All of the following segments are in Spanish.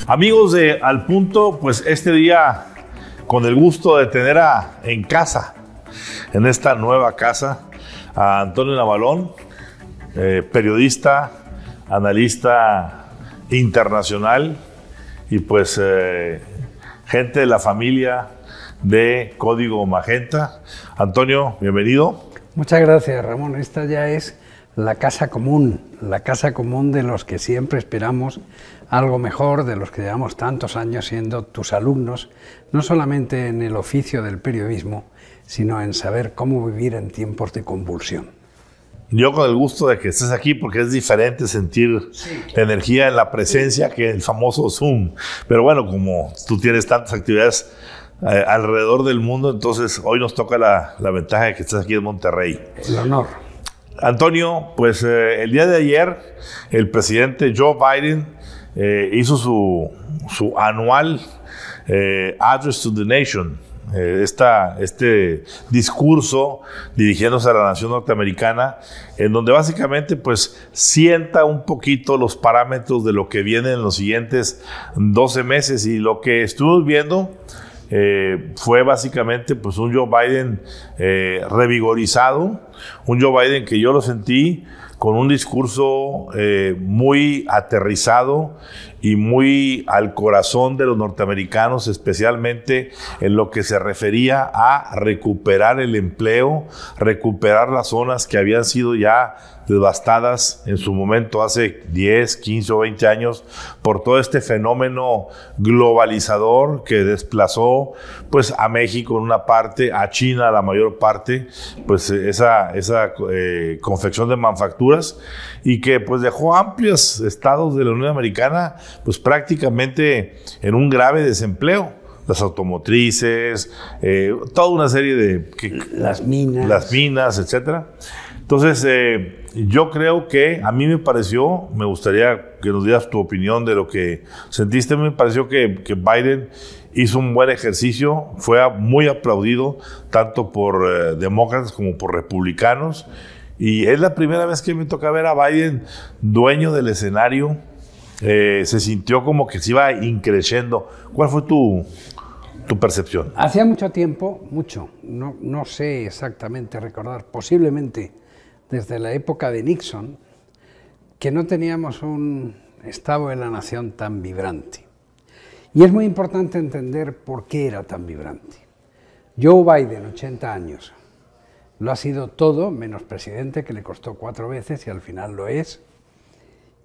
Amigos de Al Punto, pues este día con el gusto de tener en casa, en esta nueva casa, a Antonio Navalón, periodista, analista internacional y pues gente de la familia de Código Magenta. Antonio, bienvenido. Muchas gracias, Ramón. Esta ya es la casa común de los que siempre esperamos algo mejor, de los que llevamos tantos años siendo tus alumnos, no solamente en el oficio del periodismo, sino en saber cómo vivir en tiempos de convulsión. Yo con el gusto de que estés aquí, porque es diferente sentir la energía en la presencia que el famoso Zoom. Pero bueno, como tú tienes tantas actividades alrededor del mundo, entonces hoy nos toca la ventaja de que estés aquí en Monterrey. El honor. Antonio, pues el día de ayer el presidente Joe Biden hizo su anual Address to the Nation, este discurso dirigiéndose a la nación norteamericana, en donde básicamente pues sienta un poquito los parámetros de lo que viene en los siguientes 12 meses, y lo que estuvimos viendo fue básicamente pues un Joe Biden revigorizado, un Joe Biden que yo lo sentí con un discurso muy aterrizado y muy al corazón de los norteamericanos, especialmente en lo que se refería a recuperar el empleo, recuperar las zonas que habían sido ya devastadas en su momento hace 10, 15 o 20 años por todo este fenómeno globalizador que desplazó pues a México en una parte, a China la mayor parte, pues esa confección de manufacturas, y que pues dejó amplios estados de la Unión Americana pues prácticamente en un grave desempleo. Las automotrices, toda una serie de... Las minas, etcétera. Entonces, yo creo que a mí me gustaría que nos dieras tu opinión de lo que sentiste. Me pareció que Biden hizo un buen ejercicio, fue muy aplaudido tanto por demócratas como por republicanos, y es la primera vez que me toca ver a Biden dueño del escenario. Se sintió como que se iba increciendo. ¿Cuál fue tu percepción? Hacía mucho tiempo, no sé exactamente recordar, posiblemente desde la época de Nixon, que no teníamos un Estado de la Nación tan vibrante. Y es muy importante entender por qué era tan vibrante. Joe Biden, 80 años, lo ha sido todo, menos presidente, que le costó 4 veces y al final lo es.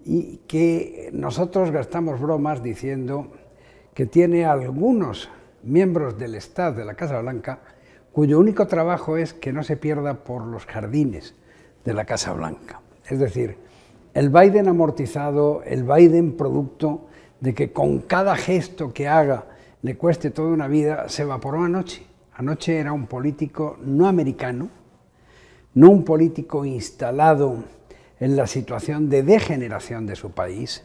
Y que nosotros gastamos bromas diciendo que tiene algunos miembros del staff de la Casa Blanca cuyo único trabajo es que no se pierda por los jardines de la Casa Blanca. Es decir, el Biden amortizado, el Biden producto de que con cada gesto que haga le cueste toda una vida, se evaporó anoche. Anoche era un político no americano, no un político instalado en la situación de degeneración de su país,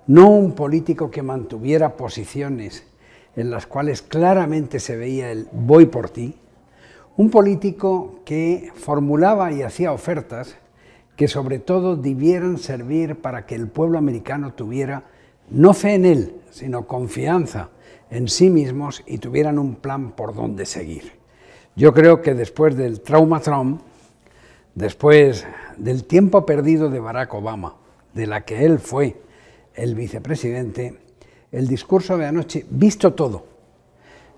no un político que mantuviera posiciones en las cuales claramente se veía el voy por ti, un político que formulaba y hacía ofertas que sobre todo debieran servir para que el pueblo americano tuviera no fe en él, sino confianza en sí mismos y tuvieran un plan por dónde seguir. Yo creo que después del trauma Trump, después del tiempo perdido de Barack Obama, de la que él fue el vicepresidente, el discurso de anoche, visto todo,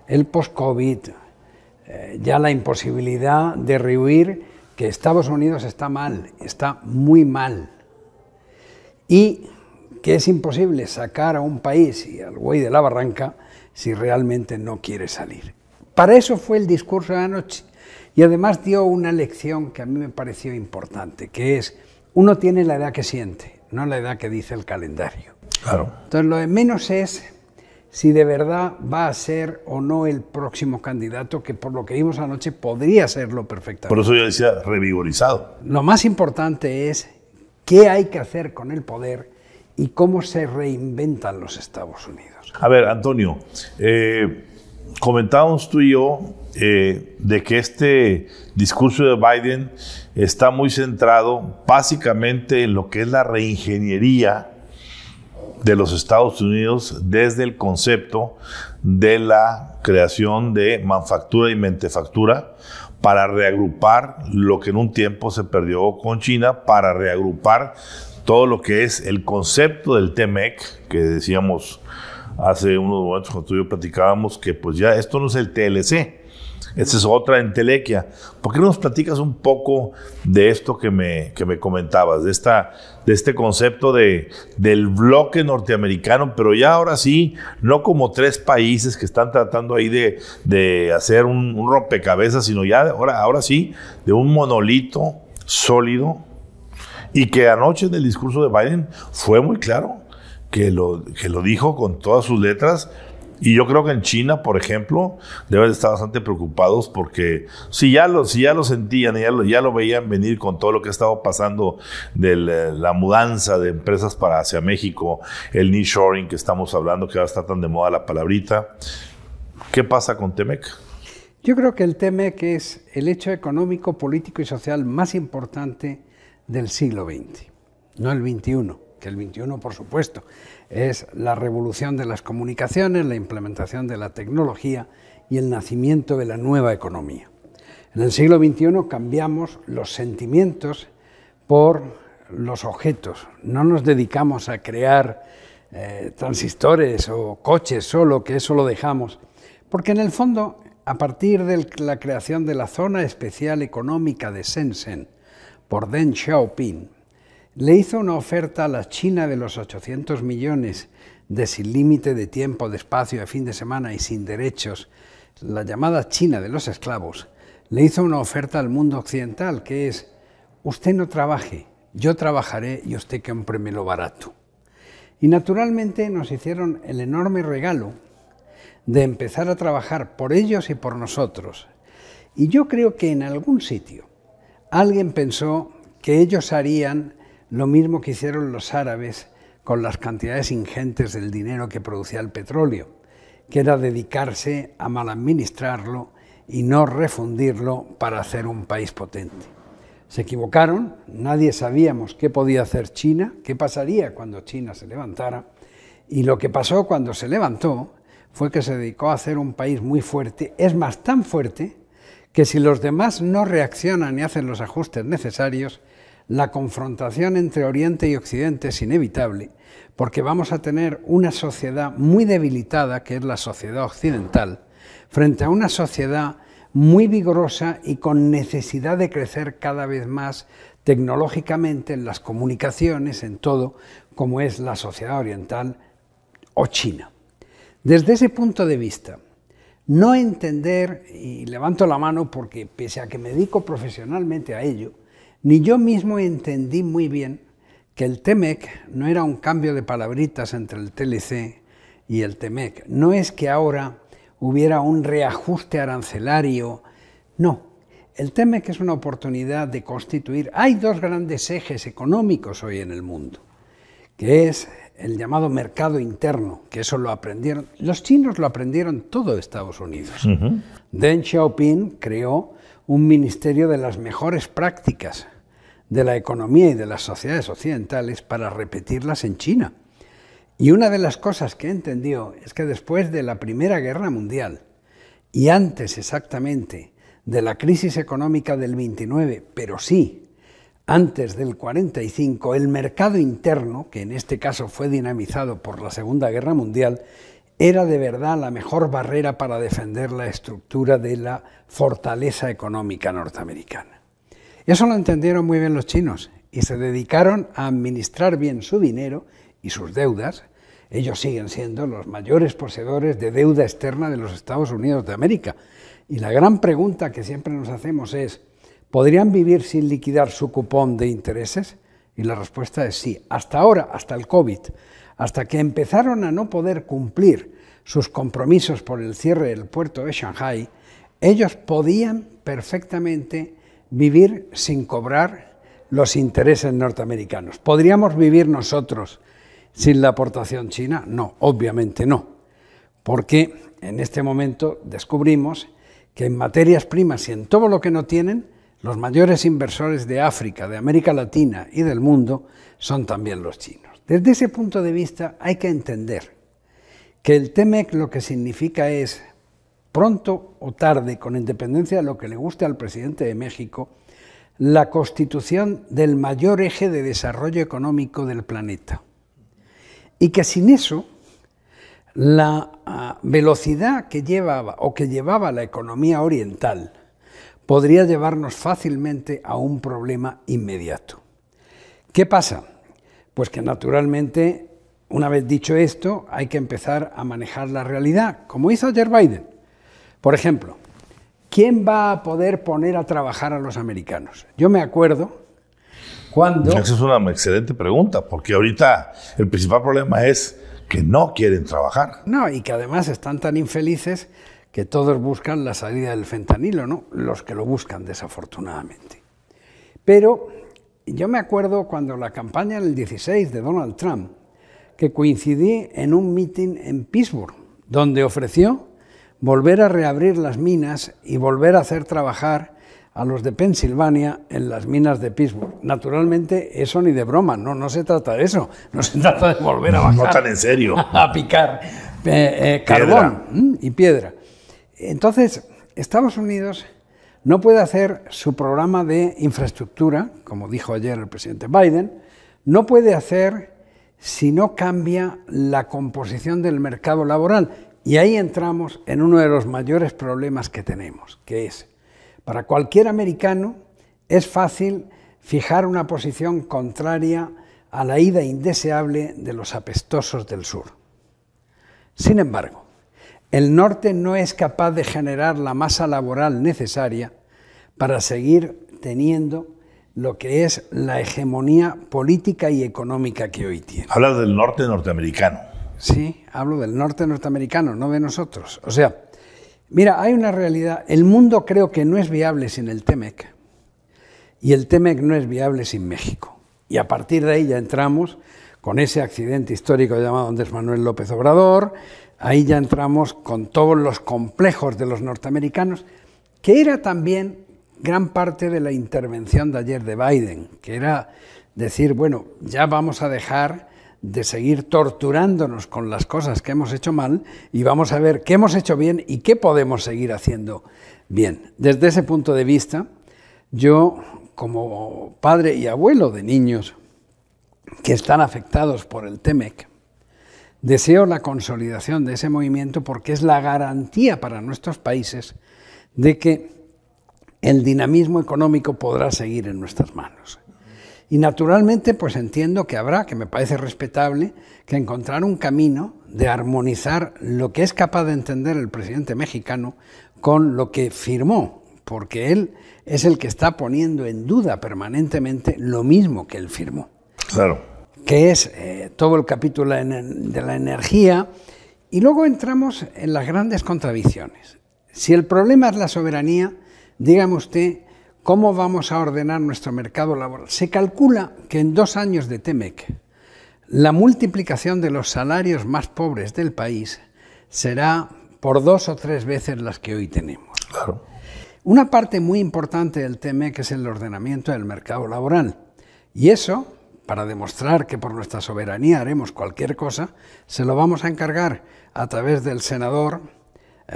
el post-COVID, ya la imposibilidad de rehuir que Estados Unidos está mal, está muy mal, y que es imposible sacar a un país y al güey de la barranca si realmente no quiere salir. Para eso fue el discurso de anoche, y además dio una lección que a mí me pareció importante, que es, uno tiene la edad que siente, no la edad que dice el calendario. Claro. Entonces lo de menos es si de verdad va a ser o no el próximo candidato, que por lo que vimos anoche podría serlo perfectamente. Por eso yo decía revigorizado. Lo más importante es qué hay que hacer con el poder y cómo se reinventan los Estados Unidos. A ver, Antonio, comentábamos tú y yo de que este discurso de Biden está muy centrado básicamente en lo que es la reingeniería de los Estados Unidos desde el concepto de la creación de manufactura y mentefactura para reagrupar lo que en un tiempo se perdió con China, para reagrupar todo lo que es el concepto del TMEC, que decíamos hace unos momentos cuando tú y yo platicábamos, que pues ya esto no es el TLC, esta es otra entelequia. ¿Por qué no nos platicas un poco de esto que me comentabas, de este concepto del bloque norteamericano, pero ya ahora sí, no como tres países que están tratando ahí de hacer un rompecabezas, sino ya ahora sí, de un monolito sólido, y que anoche en el discurso de Biden fue muy claro, que lo dijo con todas sus letras. Y yo creo que en China, por ejemplo, deben estar bastante preocupados porque si ya lo sentían, ya lo veían venir con todo lo que ha estado pasando de la mudanza de empresas hacia México, el nearshoring que estamos hablando, que ahora está tan de moda la palabrita. ¿Qué pasa con TMEC? Yo creo que el TMEC es el hecho económico, político y social más importante del siglo XX, no el XXI, que el XXI, por supuesto, es la revolución de las comunicaciones, la implementación de la tecnología y el nacimiento de la nueva economía. En el siglo XXI cambiamos los sentimientos por los objetos. No nos dedicamos a crear transistores o coches solo, que eso lo dejamos, porque en el fondo, a partir de la creación de la Zona Especial Económica de Shenzhen por Deng Xiaoping, le hizo una oferta a la China de los 800 millones de sin límite de tiempo, de espacio, de fin de semana y sin derechos, la llamada China de los esclavos, le hizo una oferta al mundo occidental, que es: usted no trabaje, yo trabajaré y usted cómpremelo barato. Y naturalmente nos hicieron el enorme regalo de empezar a trabajar por ellos y por nosotros. Y yo creo que en algún sitio alguien pensó que ellos harían lo mismo que hicieron los árabes con las cantidades ingentes del dinero que producía el petróleo, que era dedicarse a mal administrarlo y no refundirlo para hacer un país potente. Se equivocaron, nadie sabíamos qué podía hacer China, qué pasaría cuando China se levantara, y lo que pasó cuando se levantó fue que se dedicó a hacer un país muy fuerte, es más, tan fuerte, que si los demás no reaccionan y hacen los ajustes necesarios, la confrontación entre Oriente y Occidente es inevitable, porque vamos a tener una sociedad muy debilitada, que es la sociedad occidental, frente a una sociedad muy vigorosa y con necesidad de crecer cada vez más tecnológicamente en las comunicaciones, en todo, como es la sociedad oriental o China. Desde ese punto de vista, no entender, y levanto la mano porque pese a que me dedico profesionalmente a ello, ni yo mismo entendí muy bien que el TMEC no era un cambio de palabritas entre el TLC y el TMEC. No es que ahora hubiera un reajuste arancelario, no. El TMEC es una oportunidad de constituir. Hay dos grandes ejes económicos hoy en el mundo, que es el llamado mercado interno, que eso lo aprendieron. Los chinos lo aprendieron todo de Estados Unidos. Deng Xiaoping creó un ministerio de las mejores prácticas de la economía y de las sociedades occidentales para repetirlas en China. Y una de las cosas que entendió es que después de la Primera Guerra Mundial y antes exactamente de la crisis económica del 29, pero sí antes del 45, el mercado interno, que en este caso fue dinamizado por la Segunda Guerra Mundial, era de verdad la mejor barrera para defender la estructura de la fortaleza económica norteamericana. Eso lo entendieron muy bien los chinos y se dedicaron a administrar bien su dinero y sus deudas. Ellos siguen siendo los mayores poseedores de deuda externa de los Estados Unidos de América. Y la gran pregunta que siempre nos hacemos es: ¿podrían vivir sin liquidar su cupón de intereses? Y la respuesta es sí. Hasta ahora, hasta el COVID, hasta que empezaron a no poder cumplir sus compromisos por el cierre del puerto de Shanghái, ellos podían perfectamente vivir sin cobrar los intereses norteamericanos. ¿Podríamos vivir nosotros sin la aportación china? No, obviamente no, porque en este momento descubrimos que en materias primas y en todo lo que no tienen, los mayores inversores de África, de América Latina y del mundo son también los chinos. Desde ese punto de vista hay que entender que el TEMEC lo que significa es, pronto o tarde, con independencia de lo que le guste al presidente de México, la constitución del mayor eje de desarrollo económico del planeta. Y que sin eso, la velocidad que llevaba la economía oriental podría llevarnos fácilmente a un problema inmediato. ¿Qué pasa? Pues que naturalmente, una vez dicho esto, hay que empezar a manejar la realidad, como hizo ayer Biden. Por ejemplo, ¿quién va a poder poner a trabajar a los americanos? Yo me acuerdo cuando... Esa es una excelente pregunta, porque ahorita el principal problema es que no quieren trabajar. No, y que además están tan infelices que todos buscan la salida del fentanilo, ¿no? Los que lo buscan, desafortunadamente. Pero yo me acuerdo cuando la campaña del 16 de Donald Trump, que coincidí en un meeting en Pittsburgh, donde ofreció volver a reabrir las minas y volver a hacer trabajar a los de Pensilvania en las minas de Pittsburgh. Naturalmente, eso ni de broma, no se trata de eso, no se trata de volver a bajar. No tan en serio. A picar carbón y piedra. Entonces, Estados Unidos no puede hacer su programa de infraestructura, como dijo ayer el presidente Biden, no puede hacer si no cambia la composición del mercado laboral. Y ahí entramos en uno de los mayores problemas que tenemos, que es, para cualquier americano es fácil fijar una posición contraria a la ida indeseable de los apestosos del sur. Sin embargo, el norte no es capaz de generar la masa laboral necesaria para seguir teniendo lo que es la hegemonía política y económica que hoy tiene. Habla del norte norteamericano. Sí, hablo del norte norteamericano, no de nosotros. O sea, mira, hay una realidad. El mundo creo que no es viable sin el TEMEC y el TEMEC no es viable sin México. Y a partir de ahí ya entramos con ese accidente histórico llamado Andrés Manuel López Obrador, ahí ya entramos con todos los complejos de los norteamericanos, que era también gran parte de la intervención de ayer de Biden, que era decir, bueno, ya vamos a dejar de seguir torturándonos con las cosas que hemos hecho mal y vamos a ver qué hemos hecho bien y qué podemos seguir haciendo bien. Desde ese punto de vista, yo, como padre y abuelo de niños que están afectados por el TEMEC, deseo la consolidación de ese movimiento porque es la garantía para nuestros países de que el dinamismo económico podrá seguir en nuestras manos. Y naturalmente, pues entiendo que habrá, que me parece respetable, que encontrar un camino de armonizar lo que es capaz de entender el presidente mexicano con lo que firmó, porque él es el que está poniendo en duda permanentemente lo mismo que él firmó. Claro. Que es todo el capítulo de la energía, y luego entramos en las grandes contradicciones. Si el problema es la soberanía, dígame usted, ¿cómo vamos a ordenar nuestro mercado laboral? Se calcula que en 2 años de TEMEC, la multiplicación de los salarios más pobres del país será por 2 o 3 veces las que hoy tenemos. Claro. Una parte muy importante del TEMEC es el ordenamiento del mercado laboral. Y eso, para demostrar que por nuestra soberanía haremos cualquier cosa, se lo vamos a encargar a través del senador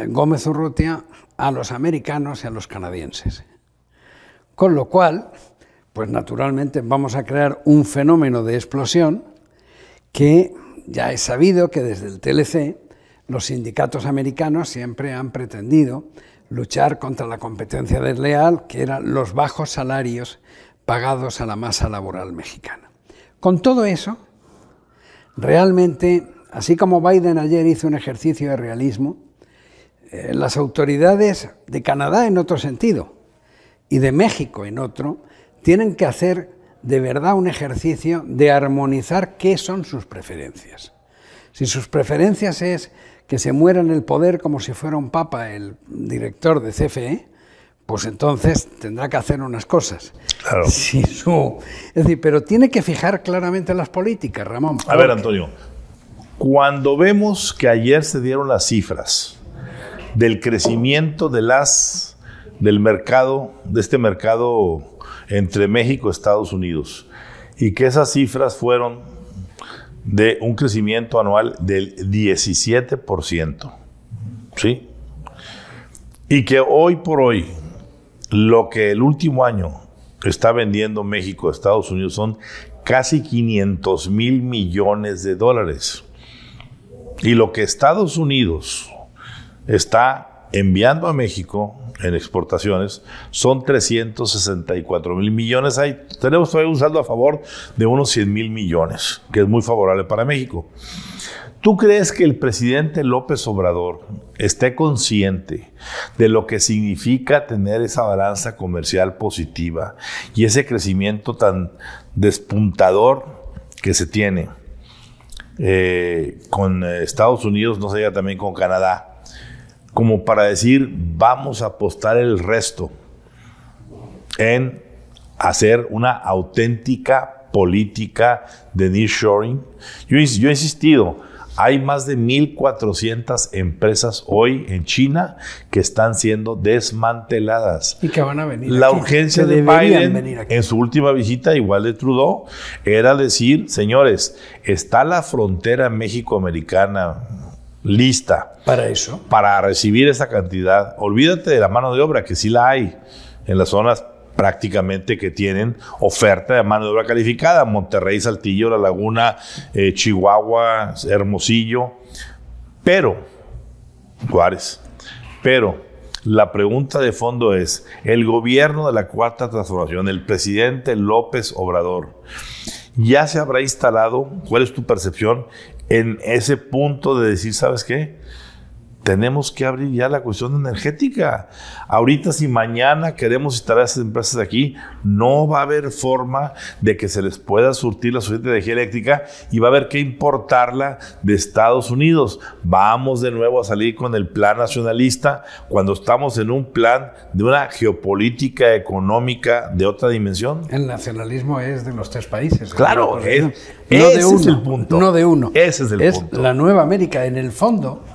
Gómez Urrutia a los americanos y a los canadienses. Con lo cual, pues naturalmente vamos a crear un fenómeno de explosión que ya es sabido que desde el TLC los sindicatos americanos siempre han pretendido luchar contra la competencia desleal, que eran los bajos salarios pagados a la masa laboral mexicana. Con todo eso, realmente, así como Biden ayer hizo un ejercicio de realismo, las autoridades de Canadá en otro sentido, y de México en otro, tienen que hacer de verdad un ejercicio de armonizar qué son sus preferencias. Si sus preferencias es que se muera en el poder como si fuera un papa el director de CFE, pues entonces tendrá que hacer unas cosas. Claro. Es decir, pero tiene que fijar claramente las políticas, Ramón. A ver, Antonio, cuando vemos que ayer se dieron las cifras del crecimiento del mercado, de este mercado entre México y Estados Unidos, y que esas cifras fueron de un crecimiento anual del 17%. ¿Sí? Y que hoy por hoy, lo que el último año está vendiendo México a Estados Unidos son casi 500,000 millones de dólares. Y lo que Estados Unidos está enviando a México en exportaciones son 364,000 millones. Ahí tenemos todavía un saldo a favor de unos 100,000 millones, que es muy favorable para México. ¿Tú crees que el presidente López Obrador esté consciente de lo que significa tener esa balanza comercial positiva y ese crecimiento tan despuntador que se tiene con Estados Unidos, no sé, ya también con Canadá, como para decir, vamos a apostar el resto en hacer una auténtica política de nearshoring? Yo he insistido, hay más de 1,400 empresas hoy en China que están siendo desmanteladas. Y que van a venir La aquí, urgencia que de deberían venir Biden aquí. en su última visita, igual de Trudeau, era decir, señores, está la frontera México-americana lista Para eso. para recibir esa cantidad. Olvídate de la mano de obra, que sí la hay en las zonas prácticamente que tienen oferta de mano de obra calificada: Monterrey, Saltillo, La Laguna, Chihuahua, Hermosillo, pero Juárez. Pero la pregunta de fondo es, el gobierno de la Cuarta Transformación, el presidente López Obrador, ¿ya se habrá instalado? ¿Cuál es tu percepción en ese punto de decir, ¿sabes qué? Tenemos que abrir ya la cuestión energética. Ahorita, si mañana queremos instalar esas empresas aquí, no va a haber forma de que se les pueda surtir la suficiente energía eléctrica y va a haber que importarla de Estados Unidos. Vamos de nuevo a salir con el plan nacionalista cuando estamos en un plan de una geopolítica económica de otra dimensión. El nacionalismo es de los tres países. Claro, no ese de uno, es el punto. No de uno. Ese es el punto. La nueva América, en el fondo.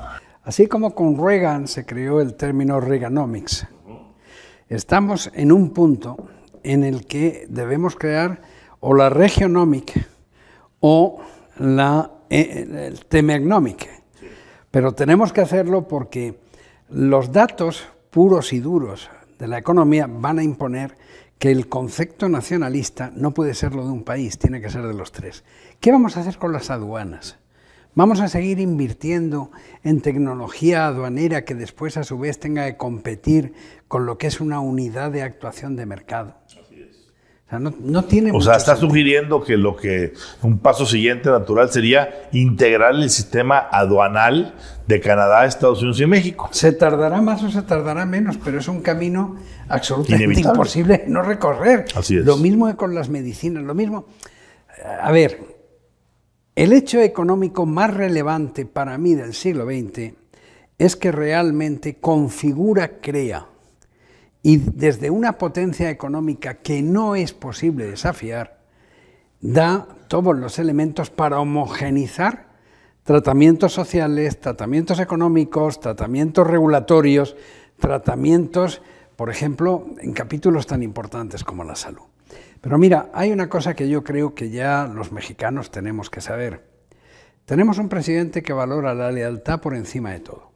Así como con Reagan se creó el término Reaganomics, estamos en un punto en el que debemos crear o la Regionomic o el Temegnomic. Pero tenemos que hacerlo porque los datos puros y duros de la economía van a imponer que el concepto nacionalista no puede ser lo de un país, tiene que ser de los tres. ¿Qué vamos a hacer con las aduanas? ¿Vamos a seguir invirtiendo en tecnología aduanera que después a su vez tenga que competir con lo que es una unidad de actuación de mercado? Así es. O sea, no tiene mucho está sentido. sugiriendo que un paso siguiente natural sería integrar el sistema aduanal de Canadá, Estados Unidos y México. Se tardará más o se tardará menos, pero es un camino absolutamente Inevitable. imposible no recorrer. Así es. Lo mismo que con las medicinas, lo mismo. A ver, el hecho económico más relevante para mí del siglo XX es que realmente configura, crea, y desde una potencia económica que no es posible desafiar, da todos los elementos para homogenizar tratamientos sociales, tratamientos económicos, tratamientos regulatorios, tratamientos, por ejemplo, en capítulos tan importantes como la salud. Pero mira, hay una cosa que yo creo que ya los mexicanos tenemos que saber. Tenemos un presidente que valora la lealtad por encima de todo.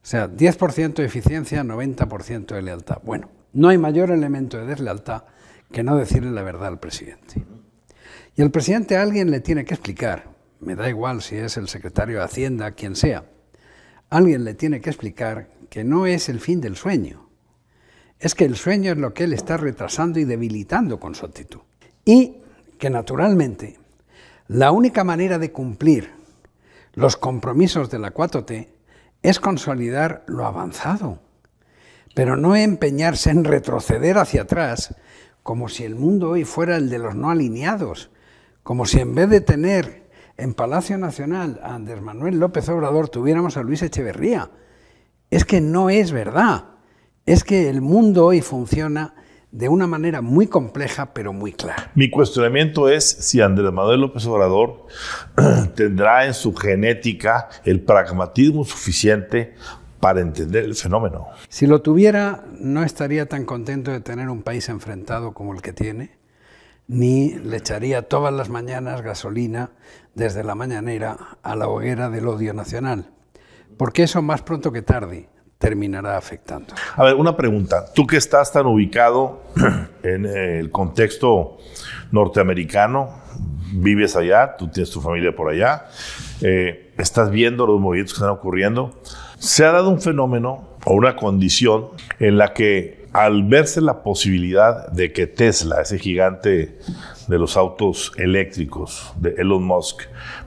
O sea, 10% de eficiencia, 90% de lealtad. Bueno, no hay mayor elemento de deslealtad que no decirle la verdad al presidente. Y al presidente a alguien le tiene que explicar, me da igual si es el secretario de Hacienda, quien sea, alguien le tiene que explicar que no es el fin del sueño. Es que el sueño es lo que él está retrasando y debilitando con su actitud. Y que naturalmente la única manera de cumplir los compromisos de la 4T es consolidar lo avanzado, pero no empeñarse en retroceder hacia atrás como si el mundo hoy fuera el de los no alineados, como si en vez de tener en Palacio Nacional a Andrés Manuel López Obrador tuviéramos a Luis Echeverría. Es que no es verdad. Es que el mundo hoy funciona de una manera muy compleja, pero muy clara. Mi cuestionamiento es si Andrés Manuel López Obrador tendrá en su genética el pragmatismo suficiente para entender el fenómeno. Si lo tuviera, no estaría tan contento de tener un país enfrentado como el que tiene, ni le echaría todas las mañanas gasolina desde la mañanera a la hoguera del odio nacional, porque eso más pronto que tarde terminará afectando. A ver, una pregunta. Tú que estás tan ubicado en el contexto norteamericano, vives allá, tú tienes tu familia por allá, estás viendo los movimientos que están ocurriendo. Se ha dado un fenómeno o una condición en la que al verse la posibilidad de que Tesla, ese gigante de los autos eléctricos de Elon Musk,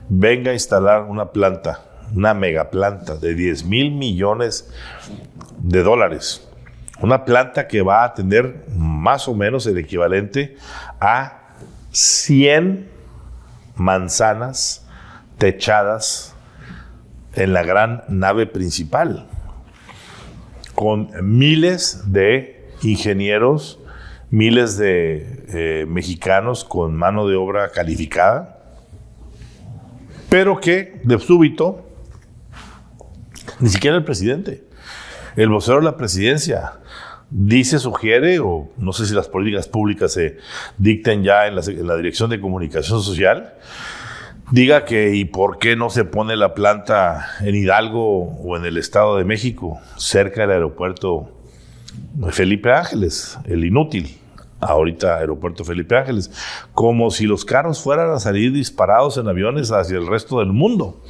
venga a instalar una planta, una megaplanta de 10,000 millones de dólares, una planta que va a tener más o menos el equivalente a 100 manzanas techadas en la gran nave principal, con miles de ingenieros, miles de mexicanos con mano de obra calificada, pero que de súbito ni siquiera el presidente, el vocero de la presidencia, dice, sugiere, o no sé si las políticas públicas se dicten ya en la Dirección de Comunicación Social, diga que y por qué no se pone la planta en Hidalgo o en el Estado de México, cerca del aeropuerto Felipe Ángeles, el inútil, ahorita aeropuerto Felipe Ángeles, como si los carros fueran a salir disparados en aviones hacia el resto del mundo.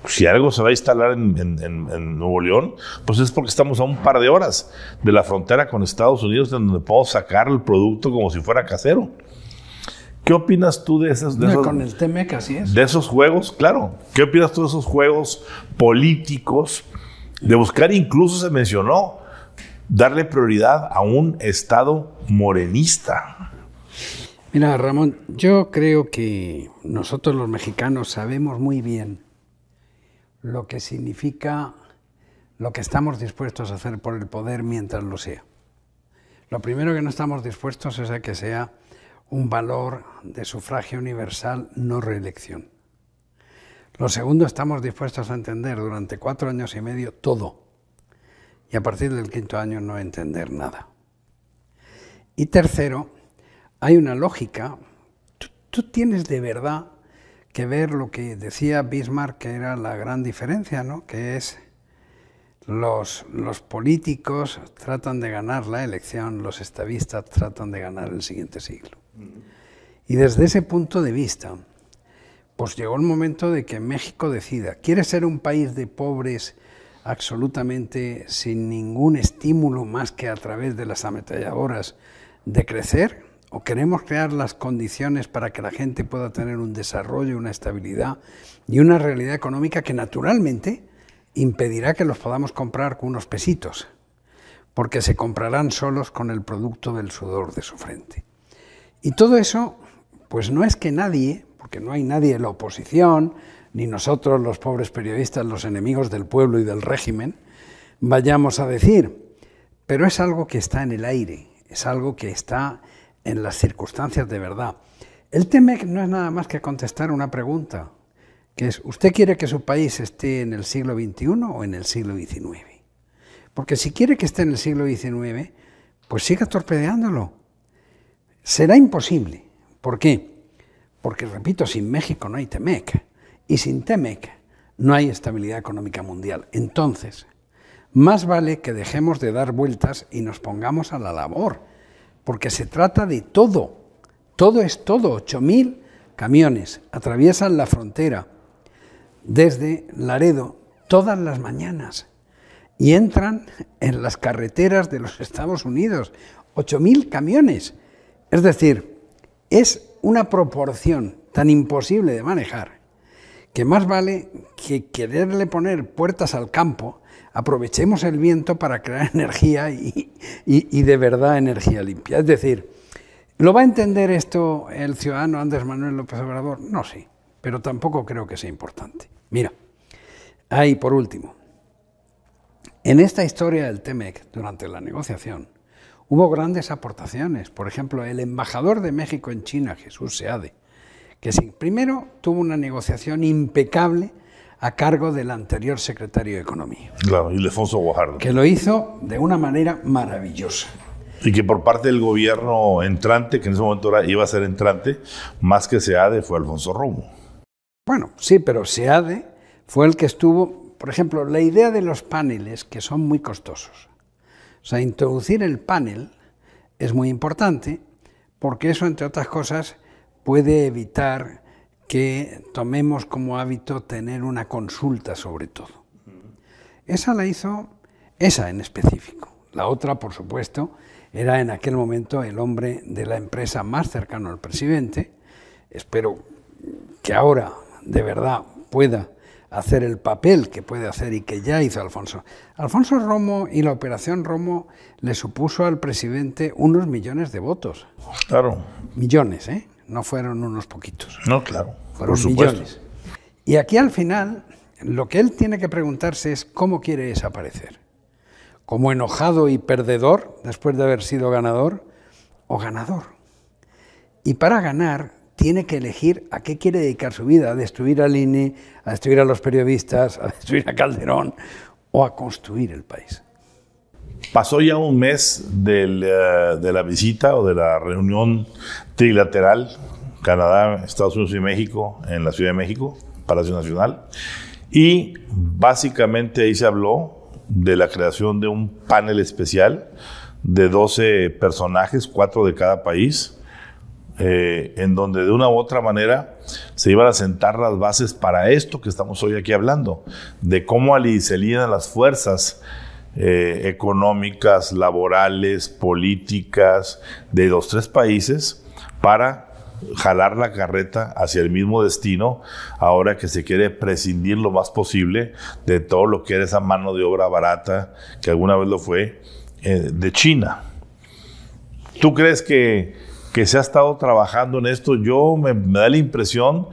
Si algo se va a instalar en Nuevo León, pues es porque estamos a un par de horas de la frontera con Estados Unidos, donde podemos sacar el producto como si fuera casero. ¿Qué opinas tú de esos? Con el TEMEC así es. De esos juegos, claro. ¿Qué opinas tú de esos juegos políticos? De buscar, incluso se mencionó, darle prioridad a un Estado morenista. Mira, Ramón, yo creo que nosotros los mexicanos sabemos muy bien lo que significa lo que estamos dispuestos a hacer por el poder mientras lo sea. Lo primero que no estamos dispuestos es a que sea un valor de sufragio universal, no reelección. Lo segundo, estamos dispuestos a entender durante 4 años y medio todo, y a partir del 5.º año no entender nada. Y tercero, hay una lógica. Tú tienes de verdad que ver lo que decía Bismarck, que era la gran diferencia, ¿no? Que es los políticos tratan de ganar la elección, los estadistas tratan de ganar el siguiente siglo. Y desde ese punto de vista, pues llegó el momento de que México decida, ¿quiere ser un país de pobres absolutamente sin ningún estímulo más que a través de las ametralladoras de crecer? ¿O queremos crear las condiciones para que la gente pueda tener un desarrollo, una estabilidad y una realidad económica que naturalmente impedirá que los podamos comprar con unos pesitos? Porque se comprarán solos con el producto del sudor de su frente. Y todo eso, pues no es que nadie, porque no hay nadie en la oposición, ni nosotros los pobres periodistas, los enemigos del pueblo y del régimen, vayamos a decir, pero es algo que está en el aire, es algo que está en las circunstancias de verdad. El TEMEC no es nada más que contestar una pregunta, que es, ¿usted quiere que su país esté en el siglo XXI o en el siglo XIX? Porque si quiere que esté en el siglo XIX, pues siga torpedeándolo. Será imposible. ¿Por qué? Porque, repito, sin México no hay TEMEC, y sin TEMEC no hay estabilidad económica mundial. Entonces, más vale que dejemos de dar vueltas y nos pongamos a la labor, porque se trata de todo. Todo es todo. 8.000 camiones atraviesan la frontera desde Laredo todas las mañanas y entran en las carreteras de los Estados Unidos. 8.000 camiones. Es decir, es una proporción tan imposible de manejar que más vale que quererle poner puertas al campo, aprovechemos el viento para crear energía y de verdad energía limpia. Es decir, ¿lo va a entender esto el ciudadano Andrés Manuel López Obrador? No, sí, pero tampoco creo que sea importante. Mira, ahí por último, en esta historia del TEMEC, durante la negociación, hubo grandes aportaciones. Por ejemplo, el embajador de México en China, Jesús Seade, que sí, primero tuvo una negociación impecable a cargo del anterior secretario de Economía. Claro, Ildefonso Guajardo. Que lo hizo de una manera maravillosa. Y que por parte del gobierno entrante, que en ese momento iba a ser entrante, más que SEADE, fue Alfonso Romo. Bueno, sí, pero SEADE fue el que estuvo, por ejemplo, la idea de los paneles, que son muy costosos. O sea, introducir el panel es muy importante porque eso, entre otras cosas, puede evitar que tomemos como hábito tener una consulta sobre todo. Esa la hizo, esa en específico. La otra, por supuesto, era en aquel momento el hombre de la empresa más cercano al presidente. Espero que ahora, de verdad, pueda hacer el papel que puede hacer y que ya hizo Alfonso. Alfonso Romo y la Operación Romo le supuso al presidente unos millones de votos. Claro. Millones, ¿eh? No fueron unos poquitos. No, claro. Fueron por supuesto. Millones. Y aquí al final, lo que él tiene que preguntarse es cómo quiere desaparecer. ¿Como enojado y perdedor después de haber sido ganador o ganador? Y para ganar tiene que elegir a qué quiere dedicar su vida, a destruir al INE, a destruir a los periodistas, a destruir a Calderón o a construir el país. Pasó ya un mes de la visita o de la reunión trilateral Canadá, Estados Unidos y México en la Ciudad de México, Palacio Nacional, y básicamente ahí se habló de la creación de un panel especial de 12 personajes, 4 de cada país, en donde de una u otra manera se iban a sentar las bases para esto que estamos hoy aquí hablando, de cómo se alinean las fuerzas económicas, laborales, políticas de los 3 países para jalar la carreta hacia el mismo destino, ahora que se quiere prescindir lo más posible de todo lo que era esa mano de obra barata, que alguna vez lo fue, de China. ¿Tú crees que se ha estado trabajando en esto? Yo me da la impresión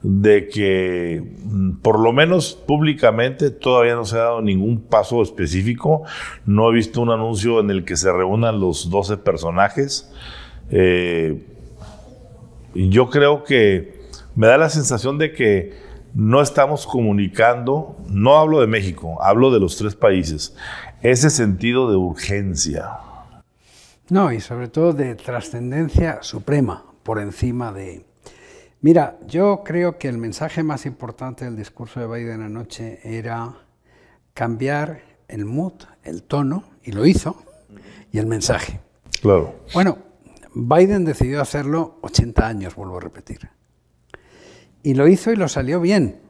de que, por lo menos públicamente, todavía no se ha dado ningún paso específico. No he visto un anuncio en el que se reúnan los 12 personajes. Yo creo que me da la sensación de que no estamos comunicando, no hablo de México, hablo de los 3 países, ese sentido de urgencia. No, y sobre todo de trascendencia suprema, por encima de... Mira, yo creo que el mensaje más importante del discurso de Biden anoche era cambiar el mood, el tono, y lo hizo, y el mensaje. Claro. Bueno, Biden decidió hacerlo 80 años, vuelvo a repetir. Y lo hizo y lo salió bien.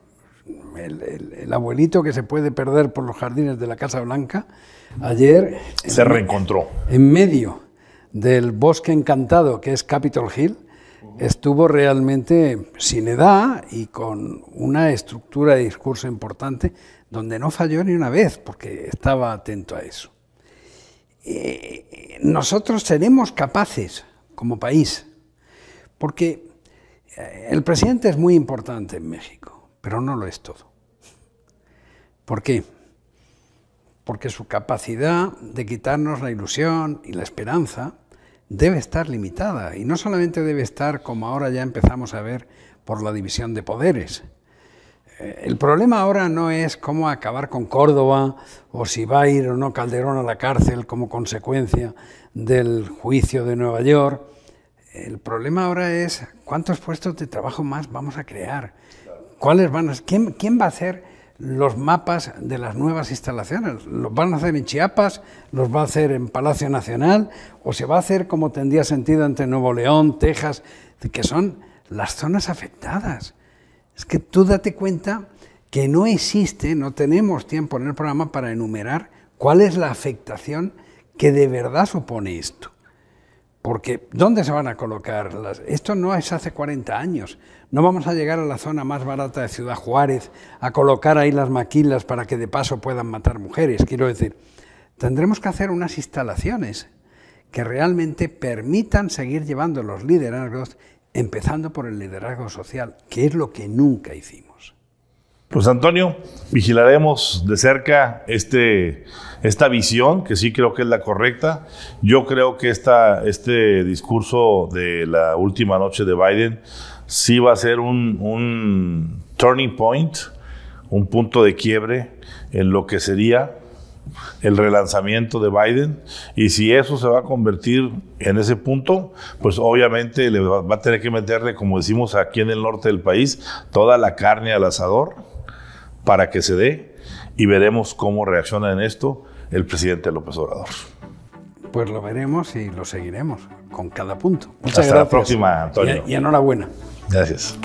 El abuelito que se puede perder por los jardines de la Casa Blanca, ayer... Se reencontró. En medio del bosque encantado que es Capitol Hill, estuvo realmente sin edad y con una estructura de discurso importante, donde no falló ni una vez, porque estaba atento a eso. Nosotros seremos capaces, como país, porque el presidente es muy importante en México, pero no lo es todo. ¿Por qué? Porque su capacidad de quitarnos la ilusión y la esperanza debe estar limitada, y no solamente debe estar, como ahora ya empezamos a ver, por la división de poderes. El problema ahora no es cómo acabar con Córdoba o si va a ir o no Calderón a la cárcel como consecuencia del juicio de Nueva York. El problema ahora es cuántos puestos de trabajo más vamos a crear. ¿Cuáles van a, quién va a hacer los mapas de las nuevas instalaciones? ¿Los van a hacer en Chiapas? ¿Los va a hacer en Palacio Nacional? ¿O se va a hacer como tendría sentido entre Nuevo León, Texas, que son las zonas afectadas? Es que tú date cuenta que no existe, no tenemos tiempo en el programa para enumerar cuál es la afectación que de verdad supone esto. Porque, ¿dónde se van a colocar? Esto no es hace 40 años. No vamos a llegar a la zona más barata de Ciudad Juárez a colocar ahí las maquilas para que de paso puedan matar mujeres. Quiero decir, tendremos que hacer unas instalaciones que realmente permitan seguir llevando los liderazgos, empezando por el liderazgo social, que es lo que nunca hicimos. Pues Antonio, vigilaremos de cerca esta visión, que sí creo que es la correcta. Yo creo que este discurso de la última noche de Biden sí va a ser un turning point, un punto de quiebre en lo que sería el relanzamiento de Biden, y si eso se va a convertir en ese punto, pues obviamente le va a tener que meterle, como decimos aquí en el norte del país, toda la carne al asador para que se dé, y veremos cómo reacciona en esto el presidente López Obrador. Pues lo veremos y lo seguiremos con cada punto. Muchas Hasta gracias. La próxima, Antonio. Y enhorabuena. Gracias.